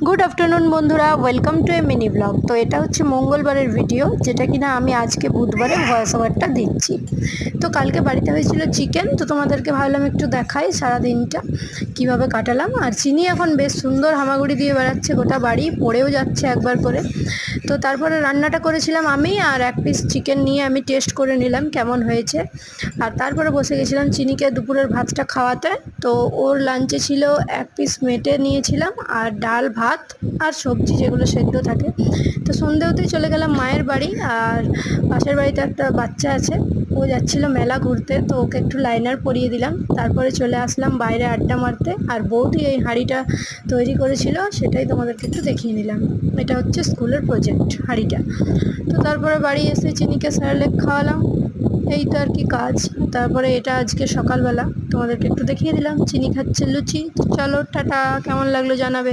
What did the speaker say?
Good afternoon বন্ধুরা, welcome to A mini blog. তো এটা হচ্ছে মঙ্গলবারের ভিডিও, যেটা কিনা আমি আজকে বুধবারে ভয়েস ওভারটা দিচ্ছি। তো কালকে বাড়িতে হয়েছিল চিকেন, তো তোমাদেরকে ভাবলাম একটু দেখাই সারা দিনটা কিভাবে কাটালাম। আর চিনি এখন বেশ সুন্দর হামাগুড়ি দিয়ে বেড়াচ্ছে, গোটা বাড়ি পড়েও যাচ্ছে একবার করে। তো তারপরে রান্নাটা করেছিলাম আমি, আর এক পিস চিকেন নিয়ে আমি টেস্ট করে নিলাম কেমন হয়েছে। আর তারপরে বসে গেছিলাম চিনিকে দুপুরের ভাতটা খাওয়াতে। তো ওর লাঞ্চে ছিল এক পিস মেটে নিয়েছিলাম, আর ডাল ভাত আর সবজি যেগুলো সেদ্ধ থাকে। তো সন্ধেতেই চলে গেলাম মায়ের বাড়ি। আর পাশের বাড়িতে একটা বাচ্চা আছে, ও যাচ্ছিল মেলা ঘুরতে, তো ওকে একটু লাইনার পরিয়ে দিলাম। তারপরে চলে আসলাম বাইরে আড্ডা মারতে। আর বৌদি এই হাঁড়িটা তৈরি করেছিল, সেটাই তোমাদেরকে একটু দেখিয়ে নিলাম। এটা হচ্ছে স্কুলের প্রজেক্ট হাঁড়িটা। তো তারপরে বাড়ি এসে চিনিকে স্যারেলেক খাওয়ালাম। এই তো আর কি কাজ। তারপরে এটা আজকে সকালবেলা তোমাদেরকে একটু দেখিয়ে দিলাম, চিনি খাচ্ছে লুচি। চলো টাটা, কেমন লাগলো জানাবে।